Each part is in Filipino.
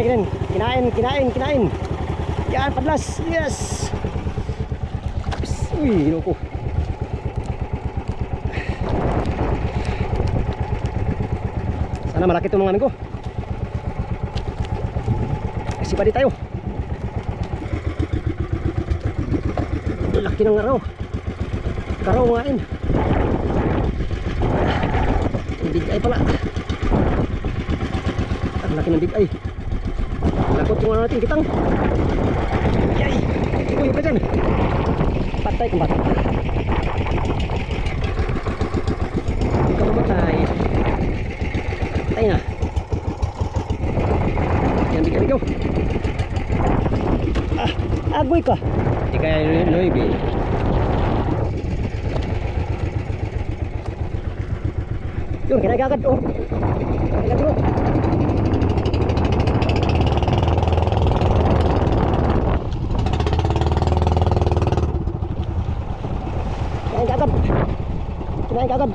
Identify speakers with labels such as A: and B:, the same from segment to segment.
A: Kinain, kinain, kinain, kinain. Yan, padlas. Yes. Uy, hino ko. Sana malaki itong mga amigo. Kasi pa di tayo. Laki ng araw. Karaw ngain. Big eye pala. Ang laki ng big eye. Lakot yung ano natin, kitang. Yay! Uy, pa dyan. Patay kung patay. Ikaw mamatay. Patay na. Yan, big eye, ikaw. Ah, agoy ka. Hindi kaya Noybe. Yun, kinagagad oh. Kinagagad oh. Kinagagad. Kinagagad.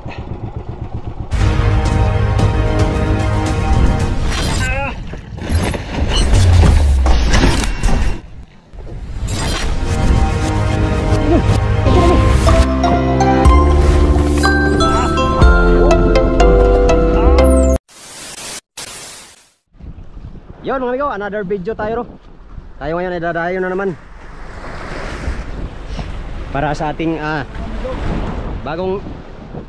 A: Yun mga amigo, another video tayo. Tayo ngayon ay dadayo na naman para sa ating bagong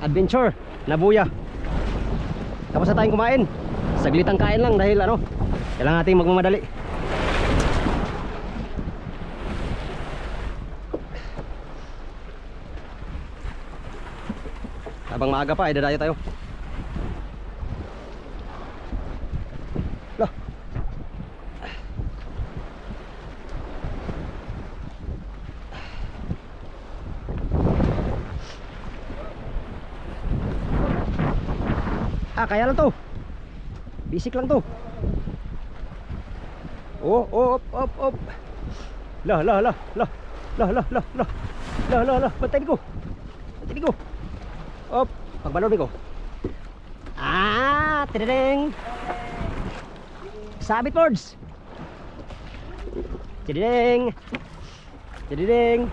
A: adventure na buya. Tapos na tayong kumain. Saglitang kain lang dahil ano, kailangan nating magmamadali. Habang maaga pa ay dadayo tayo. Loh. Kaya lang to. Basic lang to. Oh, op, op, op. Lah, lah, lah, lah. Lah, lah, lah, lah. Lah, lah, lah. Bantay ko. Bantay ko. Op, pagbalon ko. Tideng. Sabit boards. Tideng. Tideng.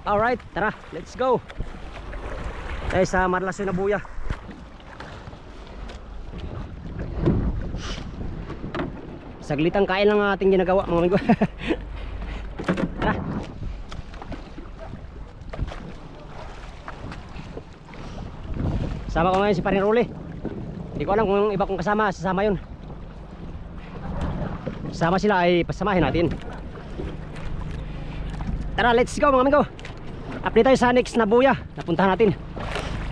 A: Alright, tara, let's go. Tayo sa Marlason na buya. Saglitang kain lang ang ating ginagawa mga amigo. Tara. Sama ko ngayon si Paring Rolly. Hindi ko alam kung yung iba kong kasama, sasama yun. Sama sila ay pasamahin natin. Tara, let's go mga amigo. Update tayo sa next na buya. Napuntahan natin.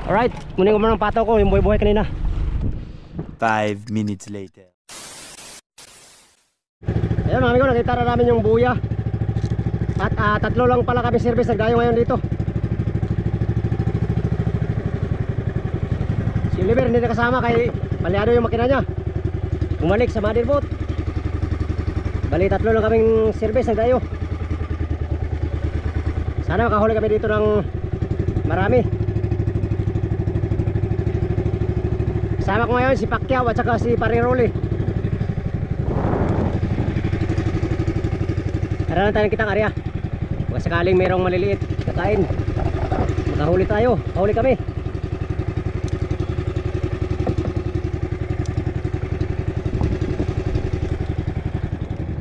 A: Alright, kunin ko muna ng pato ko, yung buhay-buhay kanina.
B: 5 minutes later.
A: Ayun mga amigo, nakita na namin yung buya. At tatlo lang pala kami service nagdayo ngayon dito. Si Oliver hindi nakasama kay palyado yung makina niya. Bumalik sa motherboard. Bali tatlo lang kaming service nagdayo. Sana makahuli kami dito ng marami. Sama ko ngayon si Pacquiao at saka si Paring Rolly. Tara lang tayo ng kitang area. Kung sakaling mayroong maliliit kakain, makahuli tayo, makahuli kami.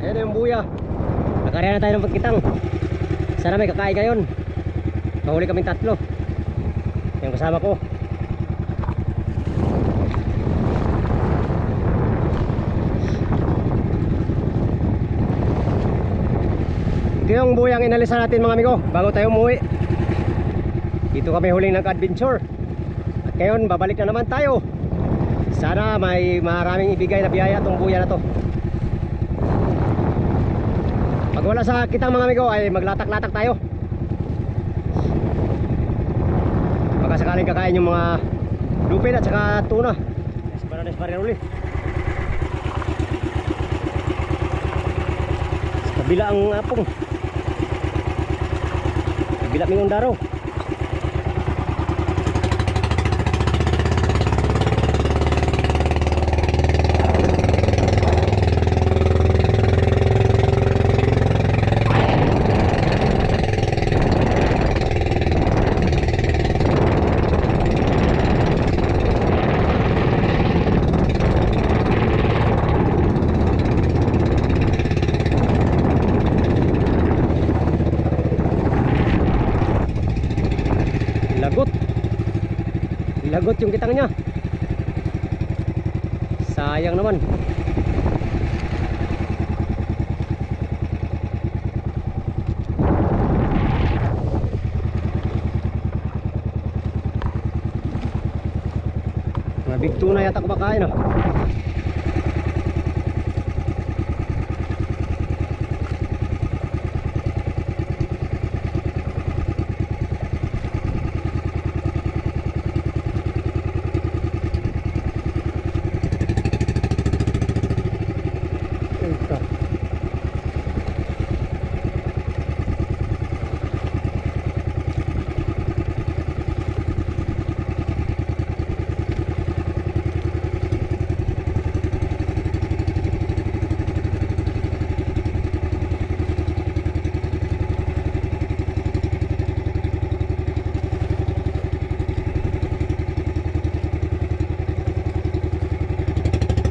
A: Ayan na yung buya. Nakareha na tayo ng pagkitang. Sana may kakain ngayon. Mahuli kaming tatlo. Yung kasama ko. Ito yung buyang inalisan natin mga amigo bago tayo umuwi. Dito kami huling nag-adventure. At ngayon babalik na naman tayo. Sana may maraming ibigay na biyaya itong buya na to. Pag wala sa kitang mga amigo ay maglatak-latak tayo. Baka sakaling kakain yung mga lupin at saka tuna. Nice Paring Rolly. Sa kabila ang apong. Kabila mingong daraw. Lagot. Lagot yung kitang niya. Sayang naman. Mga big tuna yata kumakain ah.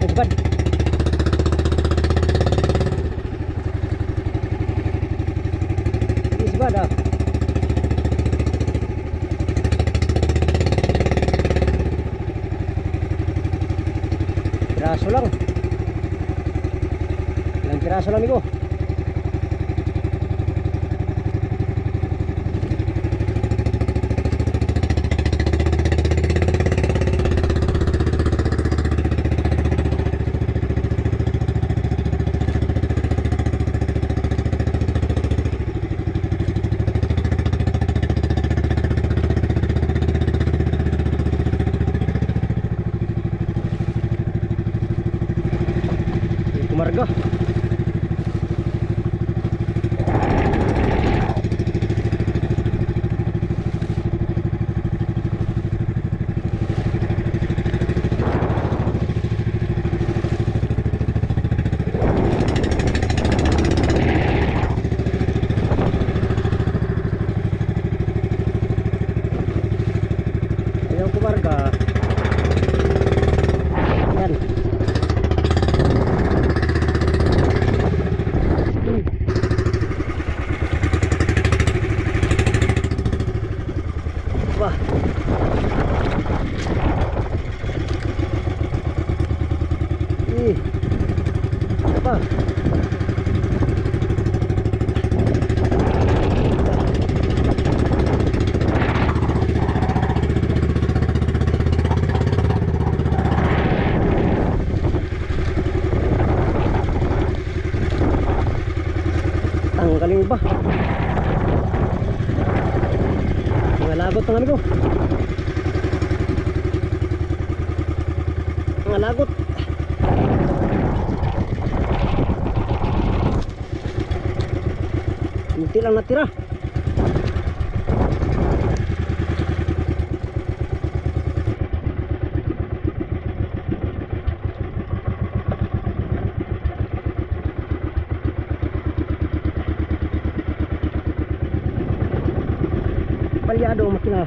A: Isbad. Isbad ah. Piraso lang. Ilang piraso lang amigo. Kumarga. Ayaw kumarga. Yan. Wah. Apa? Tanggalin ba? Mga lagot ng amigo. Mga lagot. Kunti lang natira. Palyado ang makina.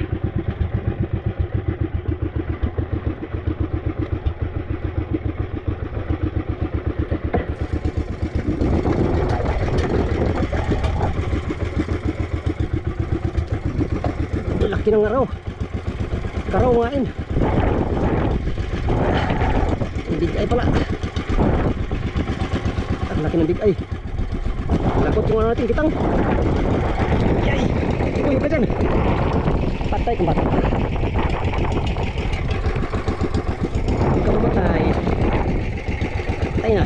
A: Laki ng araw. Karaw ngain. Bigay pala. Ang laki ng bigay. Lagot yung ano natin kitang. Yay! Uy, pa dyan. Patay kung patay. Ikaw patay. Patay na.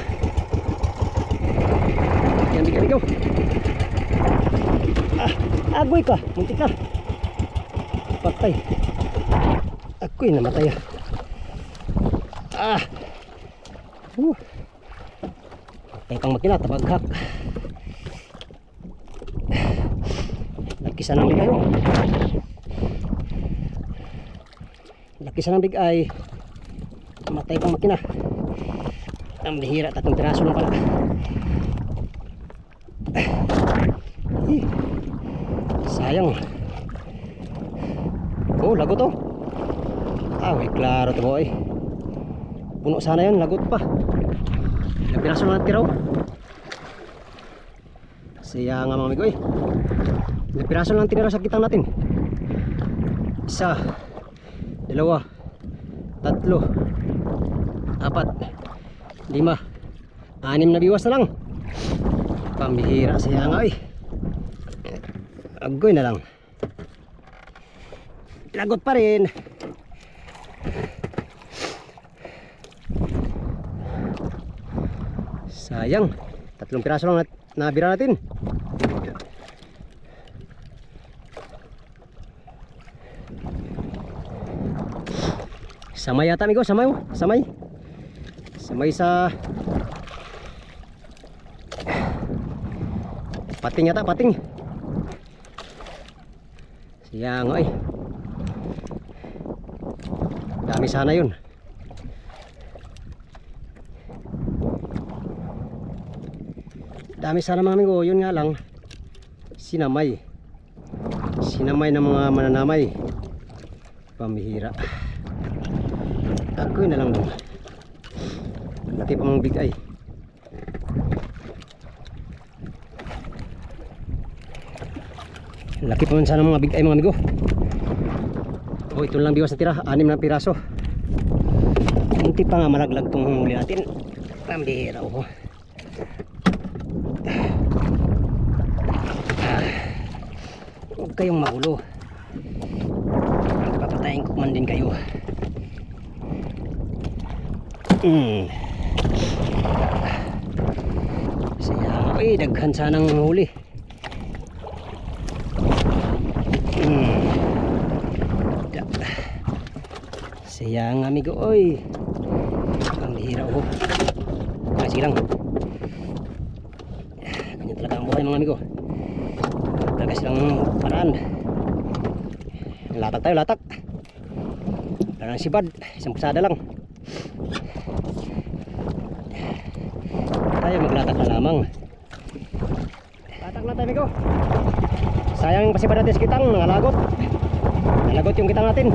A: Yan, bigaw. Ah, agoy ka. Muntik na. Patay. Ako'y namatay. Ah. Patay kang makina, tabaghak. Lakisan ng bigay. Lakisan ng bigay. Matay kang makina. Ang bihira, 3 piraso lang pala. Sayang. Oh, lagot oh. Ah, way klaro to boy. Puno sana yun, lagot pa. Ilang piraso lang natira oh. Siya nga mga amigo eh. Ilang piraso lang tinira sa kitang natin. Isa, dalawa, tatlo, apat, lima, anim na biwas na lang. Pambihira siya nga eh. Agoy na lang. Lagot pa rin. Sayang, 3 piraso lang nabira natin. Samay yata amigo, samay oh. Samay. Samay sa pating yata, pating. Siya nga eh. Dami sana yun. Dami sana mga amigo, yun nga lang sinamay. Sinamay ng mga mananamay. Pamihira. Ako'y na lang doon. Laki pa mga bigay. Laki pa man sana mga bigay mga amigo. Oh, ito lang biwas na tira, 6 na piraso. Munti pa nga malaglag tong huli natin. Pambihira oh. Huwag kayong magulo. Papatayin ko man din kayo. Siya, ay daghan sanang huli. Siya nga amigo, oy. Ang hira oh. Ay, sige lang. Ganyan talaga ang buhay mga amigo. Talaga silang paraan. Latak tayo, latak. Wala nang sibad, isang pusada lang. Tayo maglatak na lamang. Latak na tayo amigo. Sayang yung pasibad natin sa kitang, nangalagot. Nalagot yung kitang natin.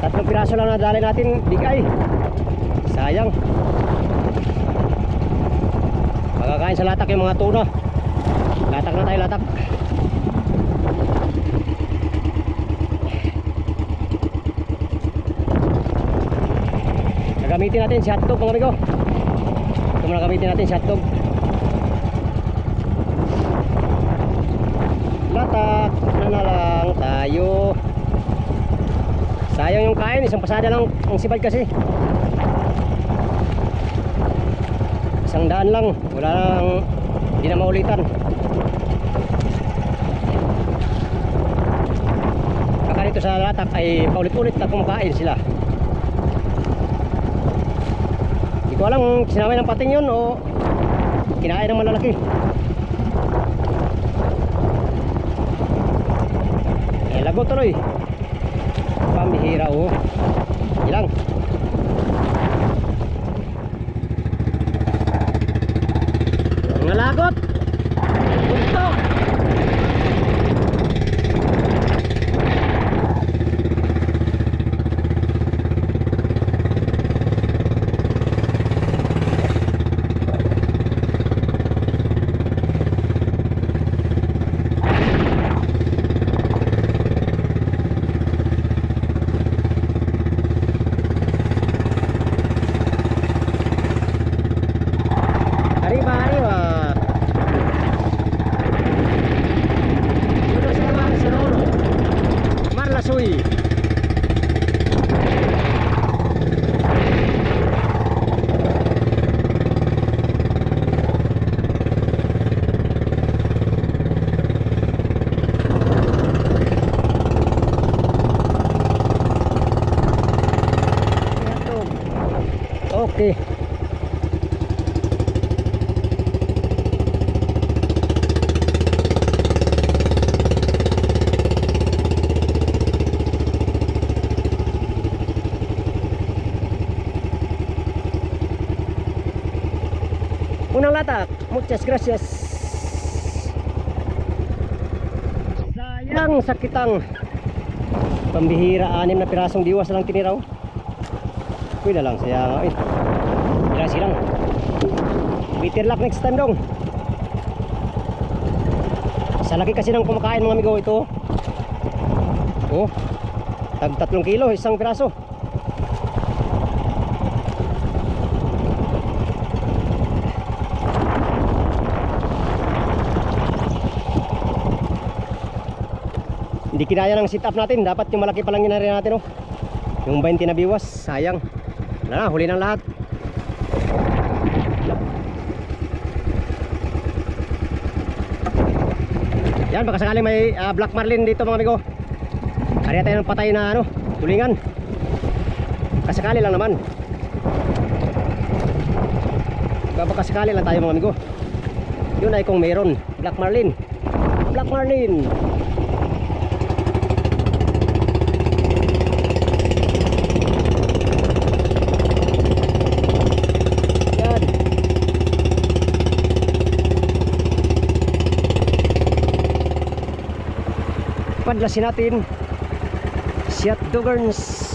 A: 3 piraso lang nadali natin bigay. Sayang. Magkakain sa latak yung mga tuna. Latak na tayo, latak. Gagamitin natin si hotdog mga amigo. Ito muna gamitin natin si hotdog. Latak na lang tayo. Sayang yung kain, isang pasada lang ang sibad kasi. 100 lang, wala lang, hindi na maulitan. Kaka dito sa latak ay paulit-ulit na kumakain sila. Hindi ko alam kung sinamay ng pating yun o kinain ng malalaki. Lagot tuloy. Pambihira oh. Ilang. Mga lagot. Gusto. Okay. Unang latak. Muchas gracias. Sayang sakitang. Pambihira, 6 na pirasong diwas lang tiniraw. Kuy na lang saya. Pirasi lang. Better luck next time dong. Sa laki kasi ng kumakain mga amigo ito. Oh, tag 3 kilo, isang piraso. Hindi kinaya ng sit up natin. Dapat yung malaki palang ginari natin, oh. Yung 20 na biwas, sayang. Wala na, huli ng lahat. Yan, baka sakaling may black marlin dito mga amigo. Kaya tayo ng patay na ano, tulingan. Kasakali lang naman. Baka sakali lang tayo mga amigo. Yun ay kung meron black marlin. Black marlin. Yan. Padlasin natin Siat Doggers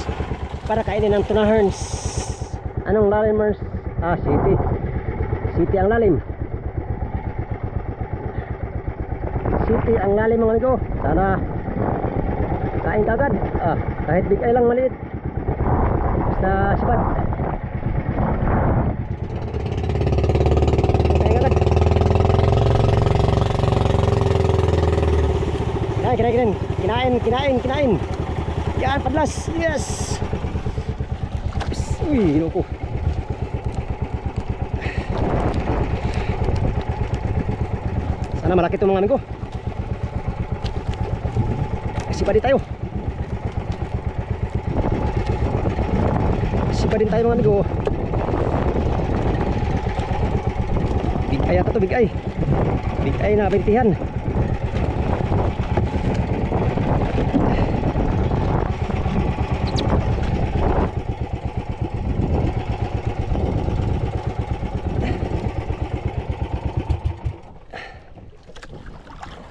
A: para kainin ng tuna herns. Anong lalim, Mers? City. City ang lalim. City ang lalim mga amigo. Sana kain kagad. Kahit bigay lang maliit. Basta sipad. Kain kagad. Kinain. Yan, padlas. Yes. Uy, hino ko. Sana malaki itong mga amigo. Sipa din tayo. Sipa din tayo mga amigo. Big eye ata to, big eye. Big eye na bentihan.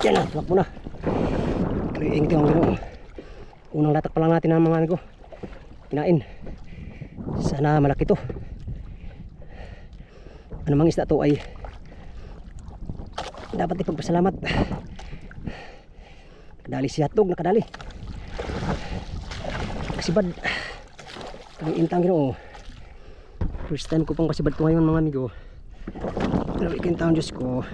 A: Yan na, tuwak mo na. Kaliing ito ang gano'n. Unang latak pa lang natin ng mga amigo. Kinain. Sana malaki to. Ano mang isda to ay dapat ipagpasalamat. Kadali si hotdog, nakadali. Kasibad. Kaliing ito ang gano'n. First time ko pang kasibad to ngayon mga amigo. Pero ikinta ang Diyos ko.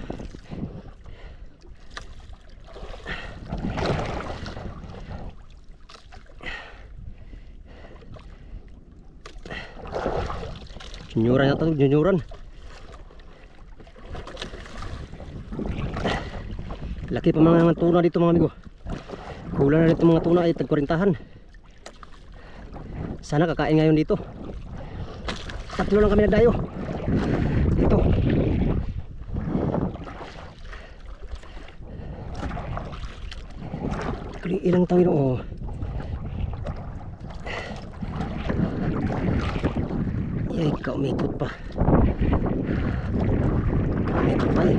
A: Junyuran yata, junyuran. Laki pa mga tuna dito mga amigo. Kulang na dito mga tuna ay tag-40. Sana kakain ngayon dito. Tatlo lang kami nagdayo dito. Ilang taon ito, oh. Ay, umikot pa. Umikot pa eh.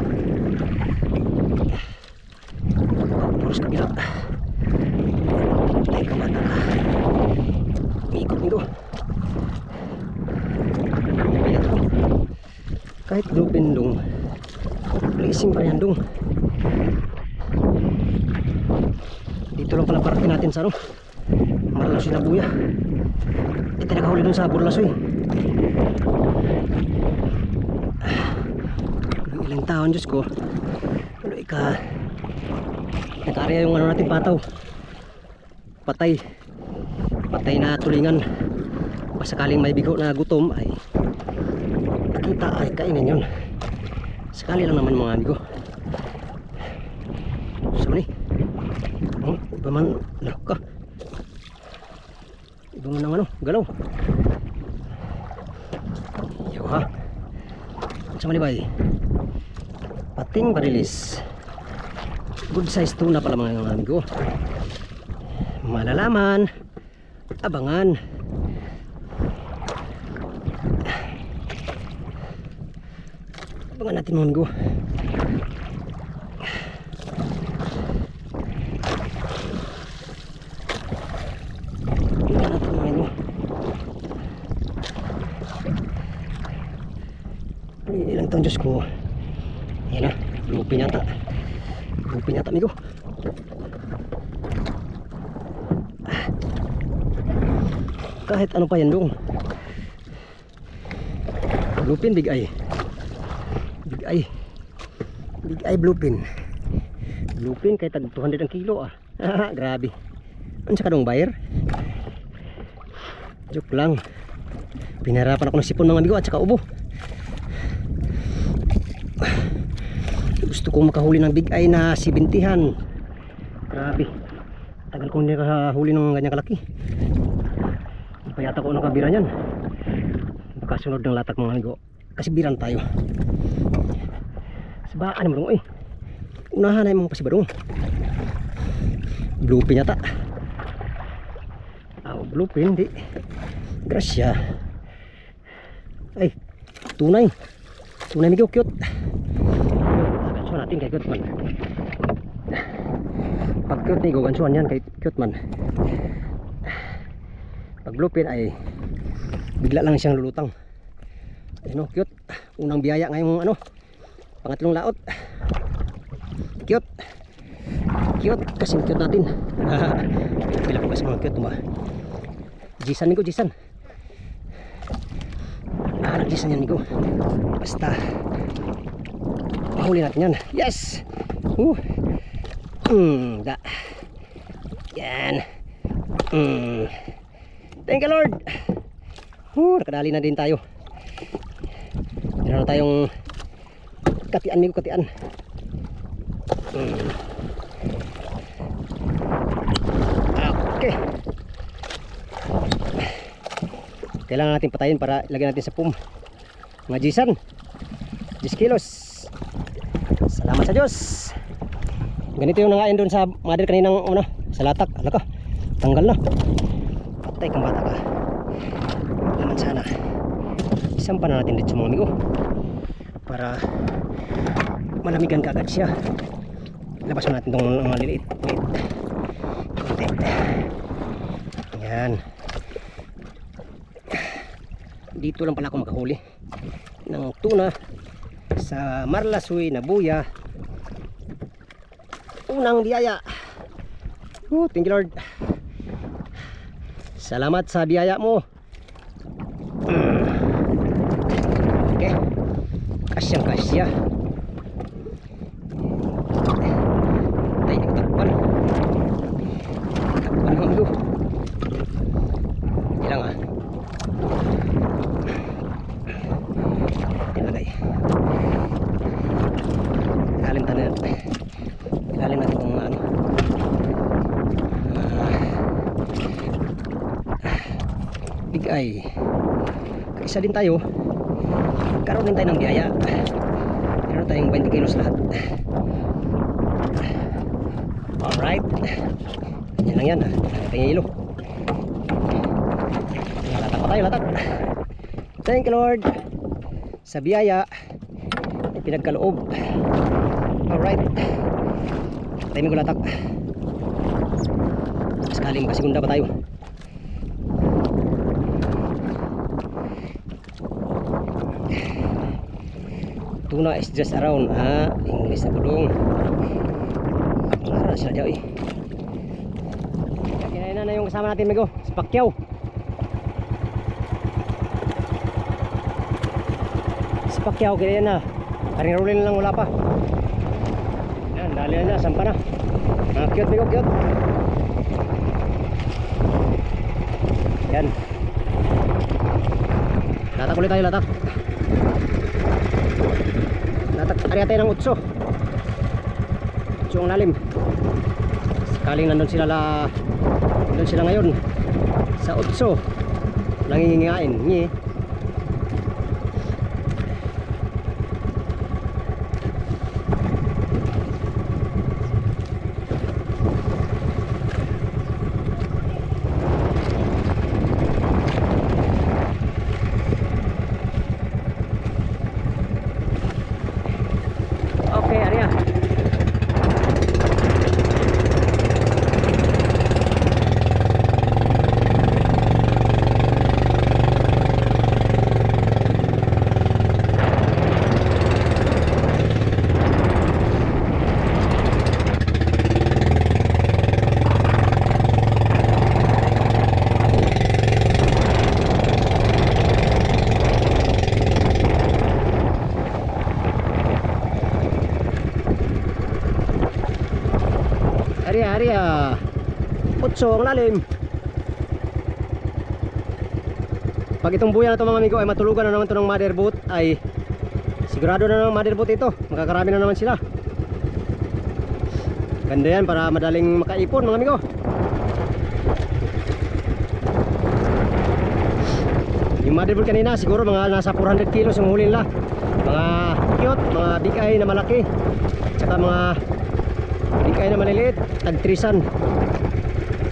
A: Terus kabila. Ay, kamata ka. Umikot nito. Ayan to. Kahit lupin dong. Blazing pa yan dong. Dito lang pala parating natin sa ano. Maralasoy na buya. Ito nakahuli dun sa Burlasoy. Ilang taon Diyos ko. Ano nag-area yung ano natin pataw. Patay na tulingan. Sakaling may bigo na gutom ay nakita ay kainin yun. Sakali lang naman mga amigo. Sama ni. Iba man ka. Iba man ng ano, galaw. Yaw ha. Sama ni bay. Pating barilis. Good size tuna pala mga amigo. Malalaman. Abangan. Abangan natin mga amigo. Abangan natin mga amigo. Ilang taon Diyos ko. Yan na, lupin yata amigo. Kahit ano pa yan dong. Bluefin, big eye. Big eye. Big eye bluefin. Bluefin kahit tag 200 ang kilo ah. Grabe. Ano sa kadong buyer? Joke lang. Pinahirapan ako ng sipon mga amigo at saka ubo. Gusto kong makahuli ng big eye na 70-han. Grabe. Tagal kong hindi nakahuli ng ganyang kalaki. Hindi pa yata ko nakabira niyan. Baka sunod ng latak mga amigo. Kasi biran tayo. Sabaan naman eh. Unahan na yung mga pasibarong. Bluefin yata. Bluefin hindi. Grasya. Ay, tunay. Tunay amigo, cute. Gansuan natin kay cute man. Pag cute ni go, gansuan yan kay cute man. Pag bluefin ay bigla lang siyang lulutang. Ayun, cute. Unang biyaya ngayong ano, pangatlong laot. Cute. Cute, kasi cute natin. Pila ko kasi mga cute ba. Jisan nigo, jisan. Nagjisan yan nigo. Basta mahuli natin yan. Yes. Da. Yan. Thank you Lord. Nakadali na din tayo. Meron na tayong katian nigo, katian. Okay. Kailangan natin patayin para ilagay natin sa pum. Mga jisan 10 kilos. Salamat sa Diyos. Ganito yung nangain doon sa mother kaninang ano, sa latak. Ala ka, tanggal na. Patay kang bata ka. Naman sana isampan na natin dito mga amigo para malamigan ka agad siya. Labas mo natin itong mga liliit. Konti. Yan. Dito lang pala ako makahuli ng tuna sa Marlasuy na buya. Unang biyaya. Thank you Lord. Salamat sa biyaya mo. Okay. Kasyang kasya. Tayo na takpan. Takpan ang amigo. Ilang ah. Ilagay. Ilalim tayo. Ilalim natin kung ano. Big eye. Kaisa din tayo. Karoon din tayo ng biyaya. Meron tayong 20 kilos lahat. Alright. Yan lang yan. Lagay tayong ilo. Latak pa tayo, latak. Thank you Lord sa biyaya na pinagkaloob. Alright. Tayo may gulatak. Sakaling makasigunda pa tayo. Tuna is just around. English na bulong. Pangaral sila dyan eh. Kinain na yung kasama natin amigo, si Pacquiao. Si Pacquiao kinain na. Karing rolling lang, wala pa. Yan, dali na, sampa na. Cute amigo, cute. Yan. Latak ulit tayo, latak. Latak, area tayo ng 8. 8 ang lalim. Sakaling nandun sila ngayon sa 8 nangingingain. Ngi. Okay, area. Area. 8 ang lalim. Pag itong buya na ito mga amigo ay matulugan na naman ito ng mother boat, ay sigurado na naman mother boat ito. Makakarami na naman sila. Ganda yan para madaling makaipon mga amigo. Yung mother boat kanina siguro mga nasa 400 kilos yung huli nila. Mga cute, mga big eye na malaki, tsaka mga big eye na maliliit, tag-trisan.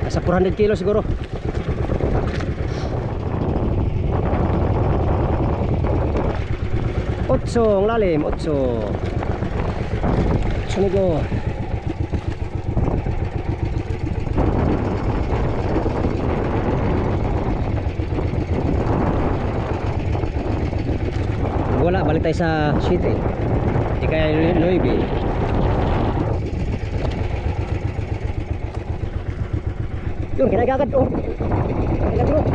A: Nasa 400 kilo siguro. Otso ang lalim, 8 amigo. Wala, balik tayo sa sheet eh. Di kaya 9. Yun, kinagagad oh. Kinagagad oh.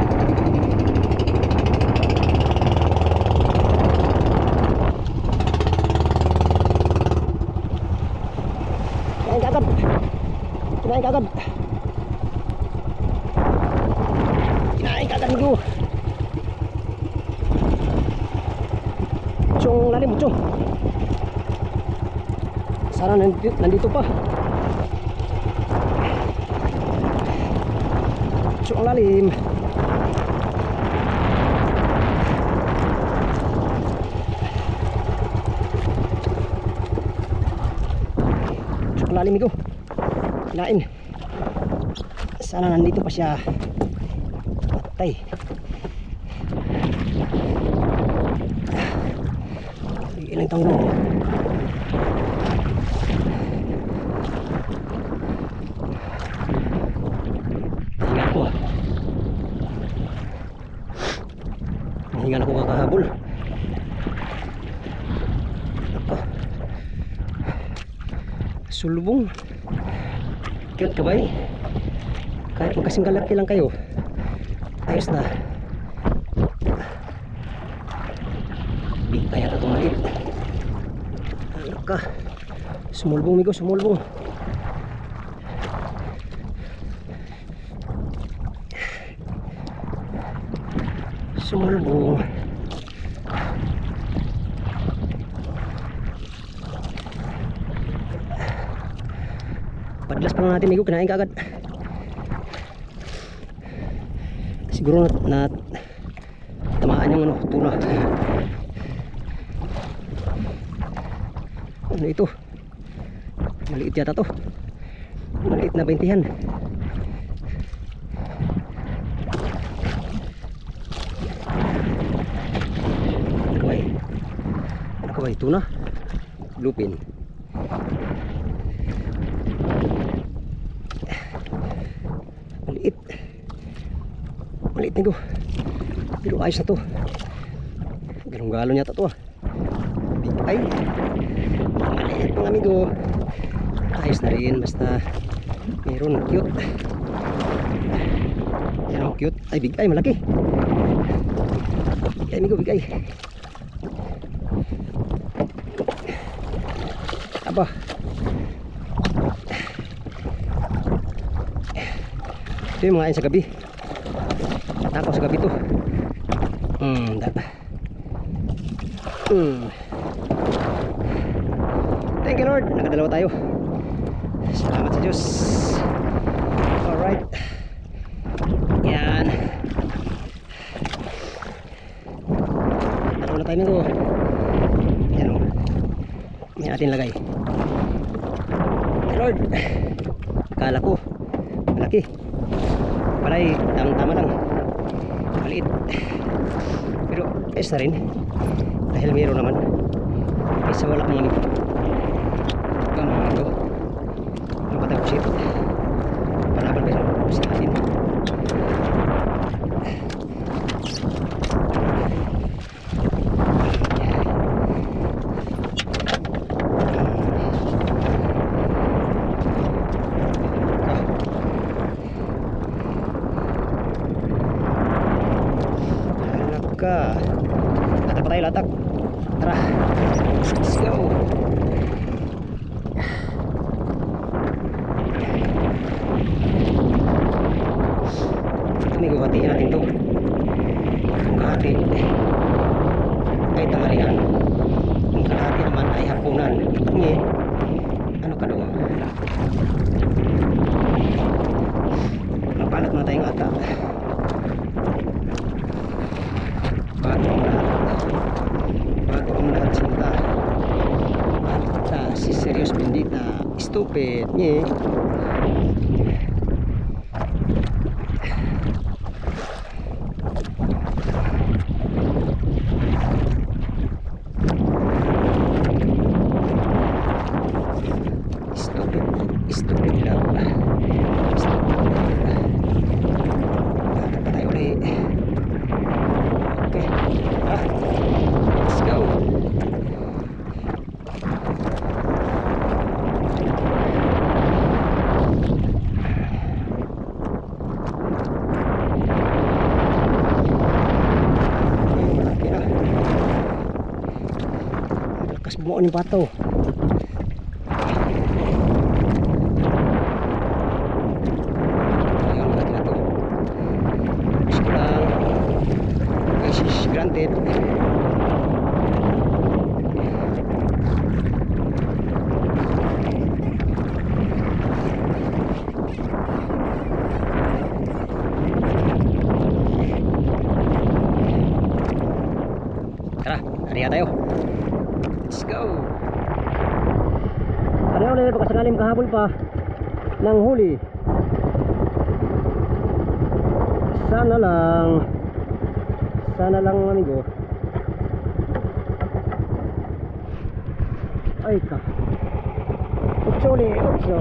A: Kinagagad. Kinagagad mo. Muchong lalim, muchong. Sana nandito pa. Muchong lalim. Muchong lalim ito. Kinain. Sana nandito pa siya. Patay. Ilang taon mo. Hinga ko. Hinga na ko kakahabol. Sulubong. Cute ka ba eh? Kahit magkasing kalaki lang kayo, ayos na. Big kaya ito maliit. Ano ka? Sumulbong migo, sumulbong. Sumulbong. Padlas pa lang natin migo, kinain ka agad. Siguro na tamaan yung tuna. Ano ito? Maliit yata to. Maliit na 20-han. Ano ka ba? Tuna? Bluefin. Maliit. Maliit nego. Pero ayos na to. Galong-galong yata to ah. Big eye. Maliit mga amigo. Ayos na rin. Basta meron cute. Yan ang cute. Ay big eye malaki. Big eye amigo, big eye. Aba. Ito yung mga ayun sa gabi. Natakaw sa gabi to. Data. Thank you Lord. Nakadalawa tayo. Salamat sa Diyos. Alright. Yan. Nakadalawa na tayo nito. Yan o. May natin lagay. Hey Lord. Akala ko malaki. Palay, tama lang. Maliit. Pero ayos na rin. Dahil mayroon naman. Isa wala mga nito. Gamang ito. Ano ba tayo pusit? Palaban ba yung pusit natin? Latak pa tayo, latak. Tara, let's go. amigo, hatiin natin to. Kalahati ay tanghalian, yung kalahati naman ay hapunan. Ngi, ano ka doon? Napalat na tayong ata bago ang lahat sinta at si Serious Bendita stupid ngi. Stupid love. Lakad pa tayo ulit. Okay, let's go. Malaki na. Lakas bumuon yung bato. Granted. Tara, hariya tayo. Let's go. Hariya ulit, baka sakaling kahabol pa ng huli. Sana lang amigo. Ay ka. Otso ulit, otso.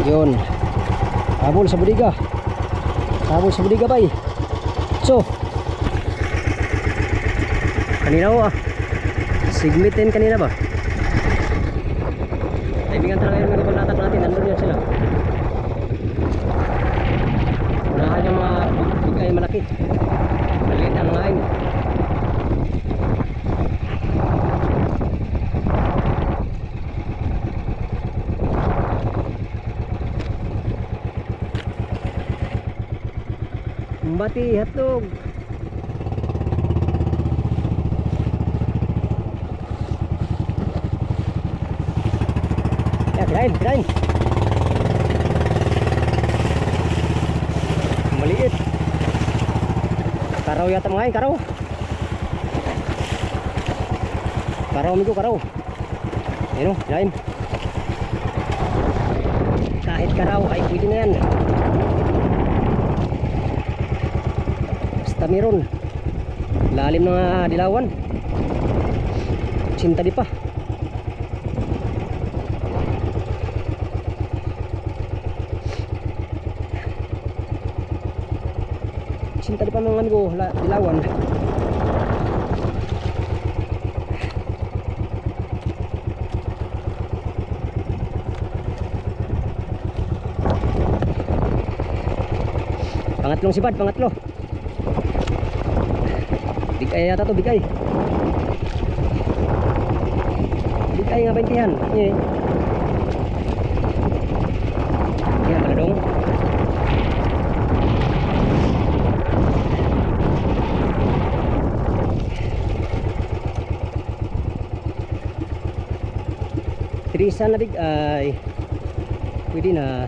A: Yun. Habol sa budiga. Habol sa budiga bay. So. Kanina ko sigmitin kanina ba? Kaibigan talaga yung mga paglatak natin. Nandun yan sila. Unahan yung mga bigay malaki. Maliit ang ngayon. Mbati hatog. Kirain. Maliit. Karaw yata mga karaw. Karaw amigo, karaw. Ayun o, kirain. Kahit karaw ay pwede na yan. Basta meron. Lalim ng dilawan. Cinta di pa. Cinta di pa mga amigo, dilawan. Pangatlong sipad, pangatlo. Bigay yata to, bigay. Bigay nga 20 yan. Yan pala dong. Trisa na bigay. Pwede na.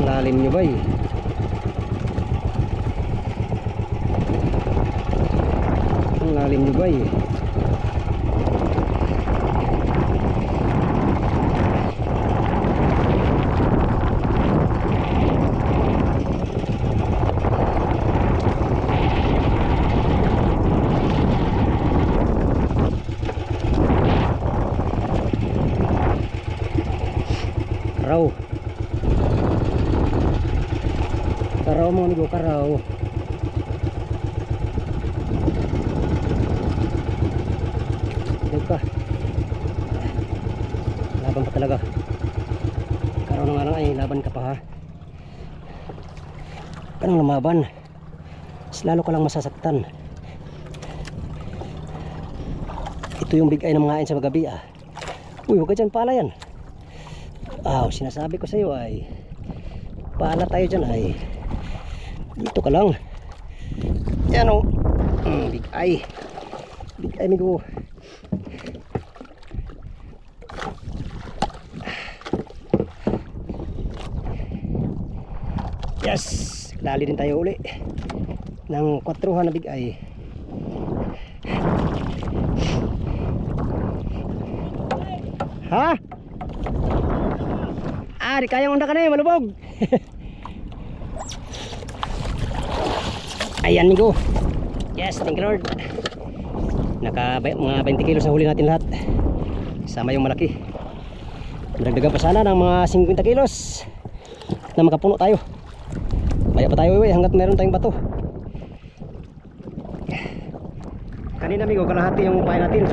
A: Lalim nyo ba eh? Ang lalim nyo ba eh? Raw. Karaw mga amigo, karaw. Ka. Laban pa talaga. Karaw na nga lang ay laban ka pa ha. Anong lumaban? Mas lalo ka lang masasaktan. Ito yung bigay na mga ain sa magabi ah. Uy, huwag ka dyan, pala yan. Sinasabi ko sa iyo ay pala tayo dyan ay dito ka lang. Yan o. Bigay. Bigay amigo. Yes, lali din tayo uli ng 4 na bigay. Ha? Di kayang unda ka na malubog. Ayan amigo. Yes, thank you Lord. Mga 20 kilos na huli natin lahat. Sama yung malaki. Madagdagan pa sana ng mga 50 kilos na makapuno tayo. Kaya pa tayo hanggat meron tayong bato. Kanina amigo, kalahati yung upay natin.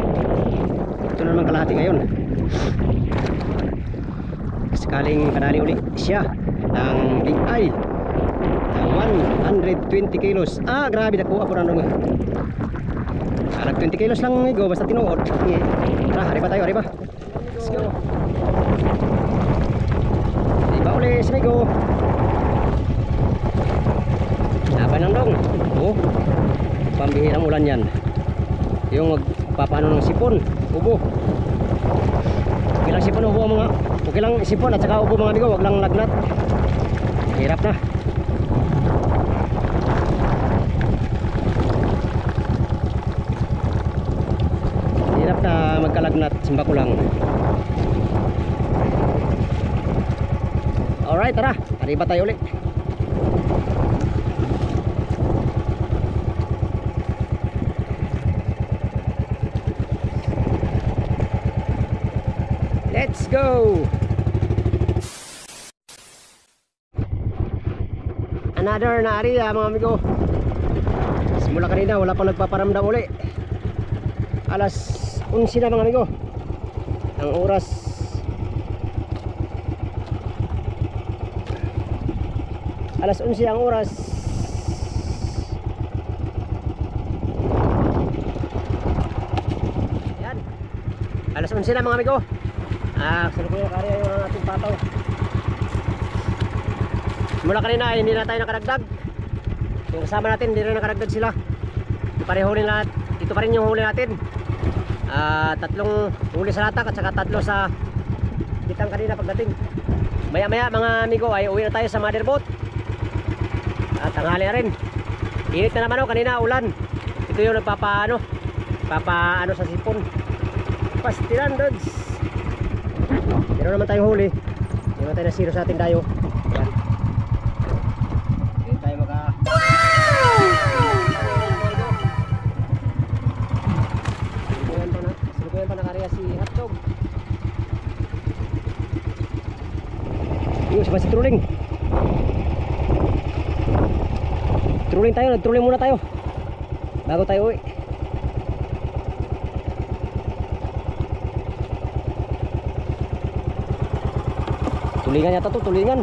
A: Ito na naman kalahati ngayon. Sakaling kadali uli siya ng big eye ng 120 kilos. Grabe nakuha po na nung nag 20 kilos lang amigo, basta tinuod. Tara, hari ba tayo, hari ba? Let's go. Diba ulit amigo. Laban lang dong. Pambihirang ulan yan. Yung magpapano ng sipon, ubo. Okay lang sipon, ubo mga. Okay lang sipon at saka ubo mga amigo, wag lang lagnat. Hirap na. Hirap na magkalagnat, simba ko lang. Alright, tara. Arriba tayo ulit. Let's go! Another na area mga amigo. Simula kanina wala pang nagpaparamdam uli. Alas 11 na mga amigo. Ang oras alas 11 ang oras. Yan. Alas 11 na mga amigo. Sabi ko yung karya yung ating pataw. Mula kanina hindi na tayo nakaragdag. Yung kasama natin hindi na nakaragdag sila. Ito pa rin yung huli natin. 3 huli sa latak at saka 3 sa bitang kanina pagdating. Maya maya mga amigo ay uwi na tayo sa mother boat. At tanghali na rin. Init na naman kanina ulan. Ito yung nagpapaano sa sipon. Pastilan dods. Meron naman tayong huli. Hindi naman tayo nasiro sa ating dayo. Ayan. Hindi tayo Sinukuyan pa nakarya si hotdog. Yung si trolling. Trolling tayo. Nag-trolling muna tayo bago tayo uwi. Tulingan yata to, tulingan.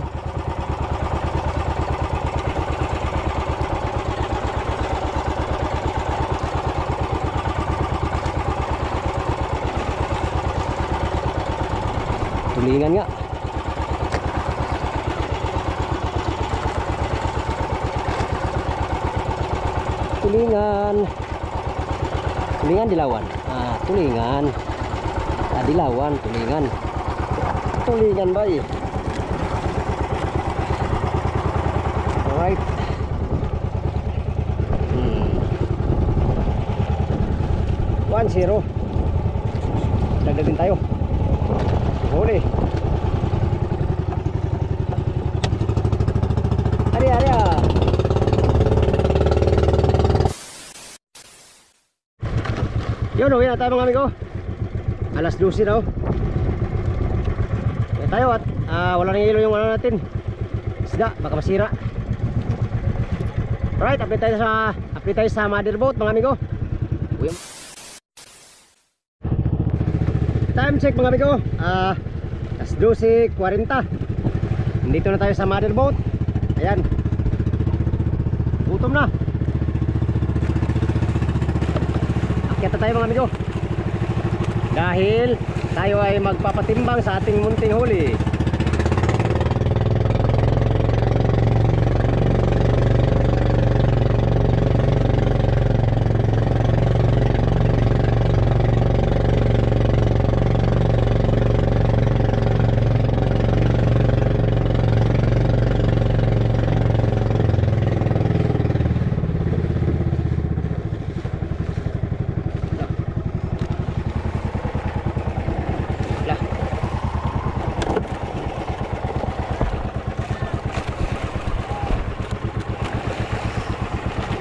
A: Tulingan nga. Tulingan. Tulingan dilawan. Tulingan. Dilawan, tulingan. Tulingan ba eh? Alright. 1-0. Dagdagin tayo. Huli. Ari. Yun, uwi na tayo mga amigo. Alas 12 na tayo at wala nang ilo yung ano natin. Isda, baka masira. Alright, update tayo sa motherboard mga amigo. Uy. Time check mga amigo. Alas 12:40. Nandito na tayo sa motherboard. Ayan. Gutom na. Akyat na tayo mga amigo. Dahil tayo ay magpapatimbang sa ating munting huli.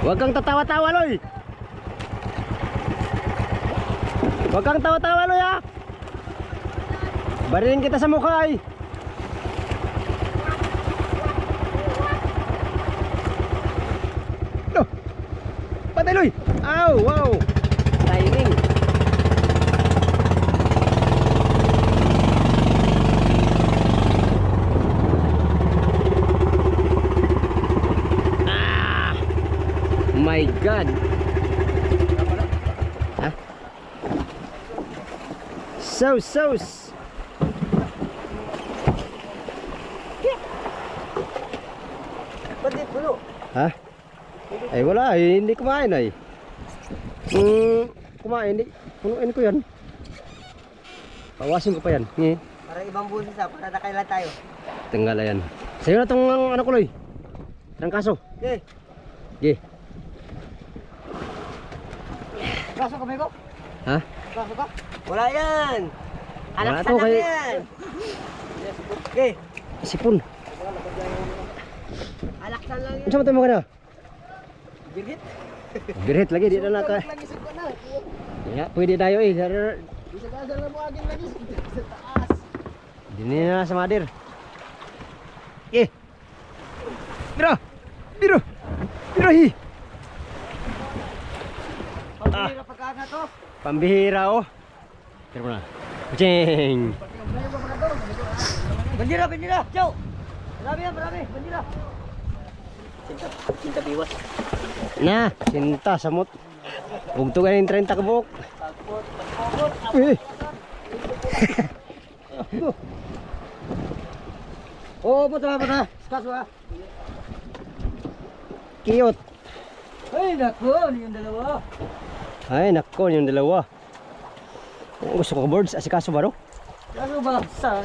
A: Huwag kang tatawa-tawa, Loy. Huwag kang tawa-tawa, Loy, ha. Barilin kita sa mukha, ay. No. Patay, Loy. Aw, wow. Timing. My God. Hah? Sauce.
C: Pati puno.
A: Hah? Ay wala, hindi kumain ay. Kumain, hindi. Punuin ko yan. Pawasin ko pa yan.
C: Para ibang busis para nakailan tayo.
A: Tinggal yan. Sa'yo na itong ano ko, Loy. Trangkaso.
C: Okay.
A: Okay.
C: Kaso ka, Bego?
A: Ha?
C: Kaso ka? Wala yan.
A: Wala
C: Alaksan
A: to,
C: lang
A: kay-
C: yan. Okay.
A: Sipon.
C: Alaksan lang yan.
A: Ano sa matay mo ka na?
C: Birgit?
A: Birhit lagi, di na naka.
C: Lagi sa ko na.
A: Ya, pwede tayo eh.
C: Bisa ka na mo aging lagi sa taas.
A: Dini na sa madir. Eh. Biro hi.
C: Pagkira pagkana to.
A: Pambihira oh. Tira mo na. Kucing.
C: Bandira. Ciao. Marami. Bandira. Cinta biwas.
A: Na, sinta samot. Ugto ganin 30 kabuk. Eh.
C: Oh, puta. Kaso ah.
A: Cute.
C: Ay, nako, yung dalawa.
A: Ay, nako yung dalawa. Gusto ko birds, asikaso ba no?
C: Kaso ba?
A: So.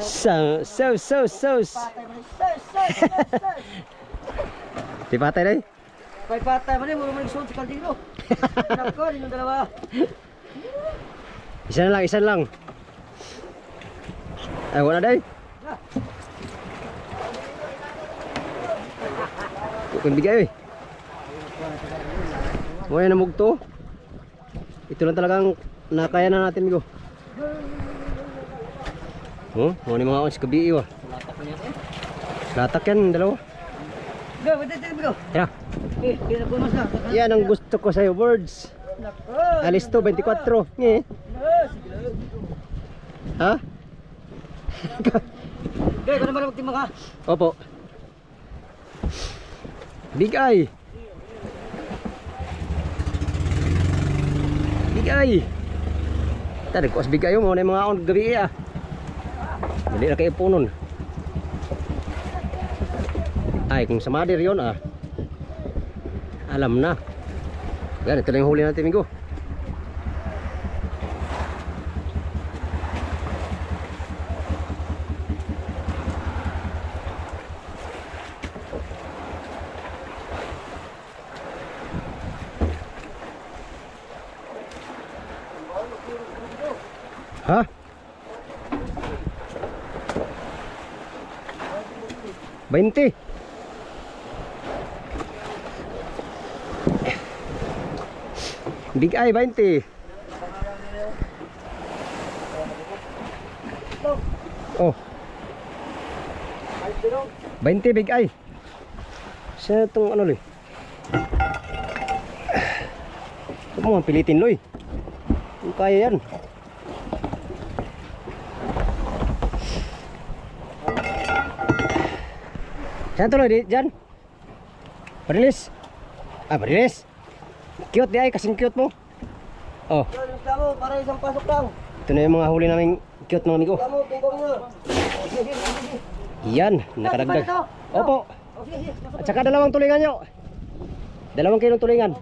C: Patay mo rin.
A: Di patay na eh.
C: Kay patay mo rin, mo naman sa kaldero. Nako, yung dalawa.
A: Isa na lang. Ay, wala day. Kung bigay eh. Muna na mugto. Ito lang talagang nakaya na natin, migo. Oh, mga ons kabi iwa. Latak yan, dalawa.
C: Go, go.
A: Tara.
C: Kaya ko mas na.
A: Yan ang gusto ko sa'yo, birds.
C: Nako.
A: Alis to, 24. Nge. Ha?
C: Kaya ko naman magtimang ka.
A: Opo. Big eye. Tadi kuas big eye mo na mga on gabi ah. Dili na kay punon. Ay kung sa madir yon ah. Alam na. Yan ito lang yung huli natin, migo. Ha? Bainte. Big eye 20. Oh. 20 big eye. Siya itong ano li? mo, pilitin Loy. Kung kaya yan. Saan to Loy? Diyan? Parilis. Ah, parilis. Cute di ay, kasing cute mo. Oh,
C: Yan, yung tamo, para isang pasok lang.
A: ito na yung mga huli naming cute mga amigo.
C: Tamo, tingkong nyo. Sige, sige, sige.
A: Yan, nakadagdag.
C: Ito?
A: Opo.
C: Oh, sige, sige. Pasok.
A: At saka dalawang tulingan nyo. 2 kilong tulingan.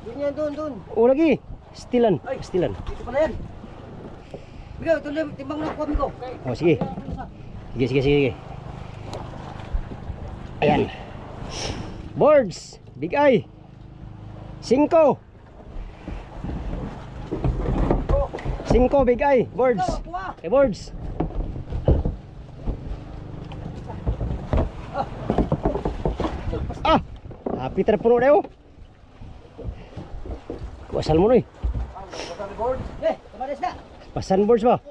C: Doon yan, doon.
A: O lagi. Stilan. Stilan.
C: Dito pala yan. Bigaw, ito na, timbang na kuha ko.
A: Oh, sige. Sige. Ayan. Boards. Big eye. 5. 5 big eye. Boards.
C: Kuha.
A: Boards. Happy na puno na yun. Kuwasal mo na eh.
C: Kamaris na.
A: Pasan boards ba?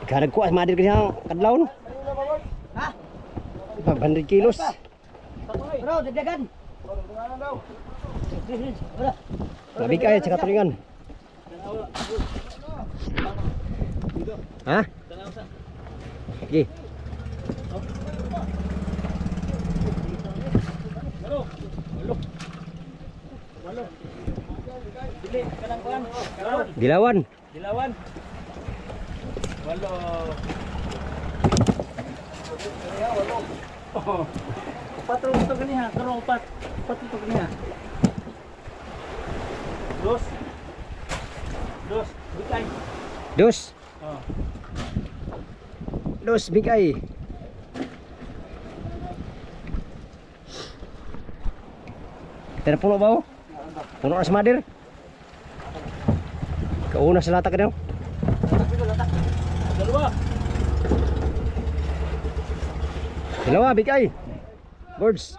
A: Karag kuwas, madir ka siyang kadlaw no?
C: Ha?
A: 500 kilos.
C: Bro, dagdagan. Wala.
A: Mabig ay, tsaka tulingan. Ha? Sige. Dilawan.
D: Walo. Upat ro ito ganiha, karo upat. Upat ito ganiha. Dos. Bigay.
A: Dos.
D: Oh.
A: Dos big eye. Kita na puno ba oh? Puno na sa madir. Kauna sa lata ka daw. Dalawa big eye. Birds.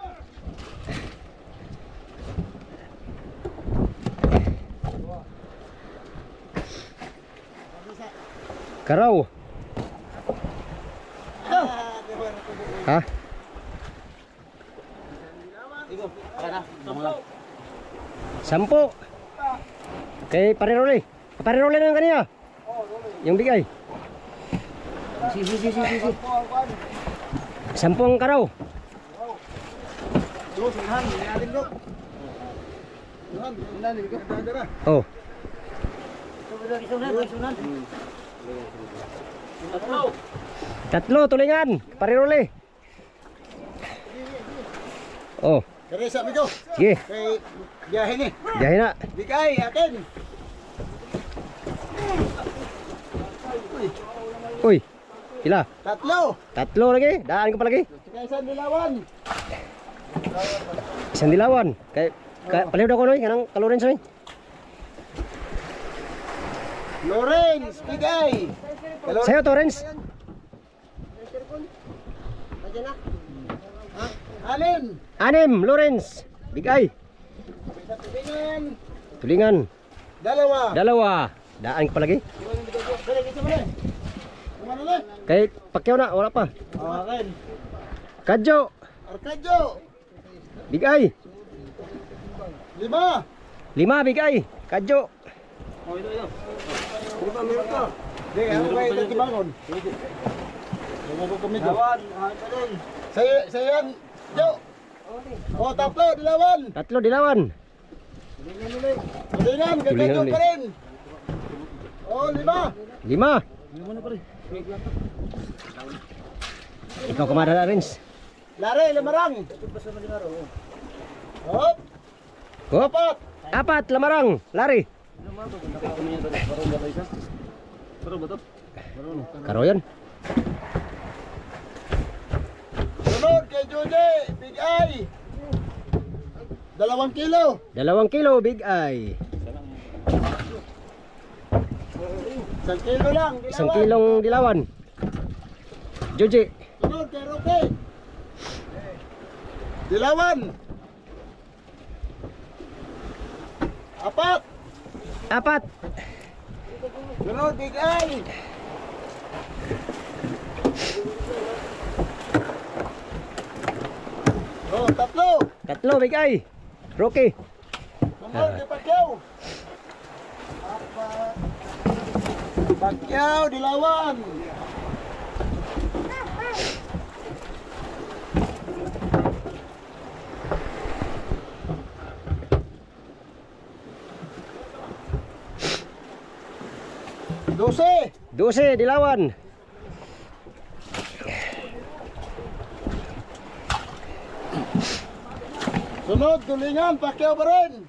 A: Karaw. Ha? Sampo. Kay parirole. Parirole na yung kaniya. Yung bigay.
C: Sige.
A: Sampung karaw. Oh. Tatlo tulingan. Parirole. Oh.
D: Karesa amigo.
A: Sige.
D: Kay biyahe ni.
A: Biyahe na.
D: Bigay akin.
A: Uy. Pila?
D: Tatlo.
A: Lagi. Daan ko pa lagi.
D: Kay isang dilawan.
A: Isang dilawan. Kay paliw daw ko noy kanang kalorin soy.
D: Lawrence, bigay.
A: Sayo Torrens.
D: Alin.
A: 6 Lawrence. Big eye.
D: Tulingan.
A: Tulingan.
D: Dalawa.
A: Daan ko pa lagi.
D: Kumano na?
A: Kay pakyaw na wala pa.
D: Akin.
A: Kadyo.
D: Arcadyo.
A: Big eye.
D: 5.
A: 5 big eye. Kadyo.
D: Di, ano ba ito tibangon? Ano ko kami do? Saya yan. Jo. Oh, tatlo, dilawan.
A: Tatlo dilawan.
D: Tulingan, gagawin
A: ulit.
D: pa rin. Oh, 5.
A: 5. Ikaw kamada na Rins.
D: Lare, lamarang. Hop.
A: Hop. 4 lamarang. Lari. Karo yan.
D: Sunod kay Jude, big eye. 2 kilo.
A: 2 kilo big eye.
D: 1 kilo lang,
A: 1 kilong dilawan. Joji.
D: Sunod kay Roque. Dilawan. 4.
A: 4.
D: Sunod, big eye. Oh, 3.
A: 3 big eye. Rocky.
D: Sunod kay Pacquiao. Apat. Pacquiao, dilawan. Dose.
A: 12, dilawan.
D: Sunod, tulingan, Pacquiao pa rin.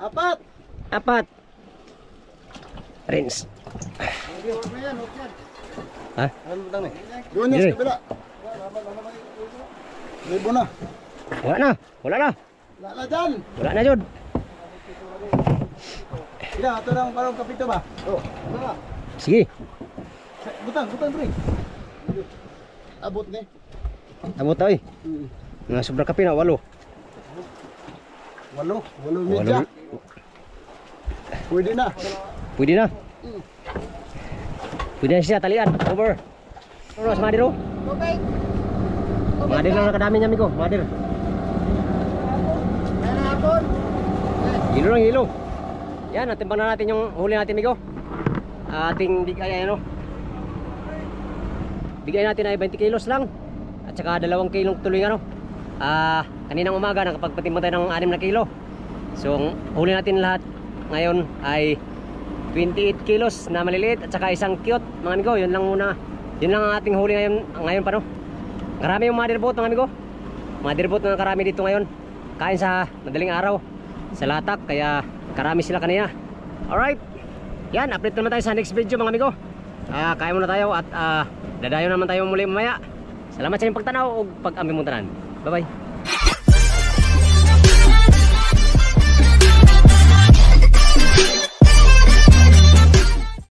D: Apat.
A: 4. Rinse. Ha?
D: Doon niya
A: Sige.
D: sa kabila. Libo na.
A: Wala na. Wala na.
D: Lala dyan.
A: Wala na jud.
D: Sila, ito lang parang kapito ba? Oo. Oh.
A: Sige.
D: Butang, pre. Abot ni.
A: Abot tayo. Nga sobrang kape na 8.
D: Walo media. Pwede na.
A: Pwede na. Pwede na siya talian. Over. Ano sa Madir oh?
D: Okay.
A: Madir lang nakadami niya amigo. Madir.
D: Kaya na hapon.
A: Hilo lang hilo. Yan, natimbang na natin yung huli natin amigo. Ating bigay ano. Bigay natin ay 20 kilos lang. At saka 2 kilong tuloy ano. Kaninang umaga nakapagpatimbang tayo ng 6 na kilo. So, ang huli natin lahat ngayon ay 28 kilos na maliliit at saka isang cute mga amigo. Yun lang muna. Yun lang ang ating huli ngayon pa no. Karami yung mother boat mga amigo. Mother boat na karami dito ngayon. Kain sa madaling araw sa latak kaya karami sila kanina. Alright. Yan, update naman tayo sa next video mga amigo. Kaya muna tayo at dadayo naman tayo muli mamaya. Salamat sa inyong pagtanaw o pag-ambi mong tanan. Bye bye.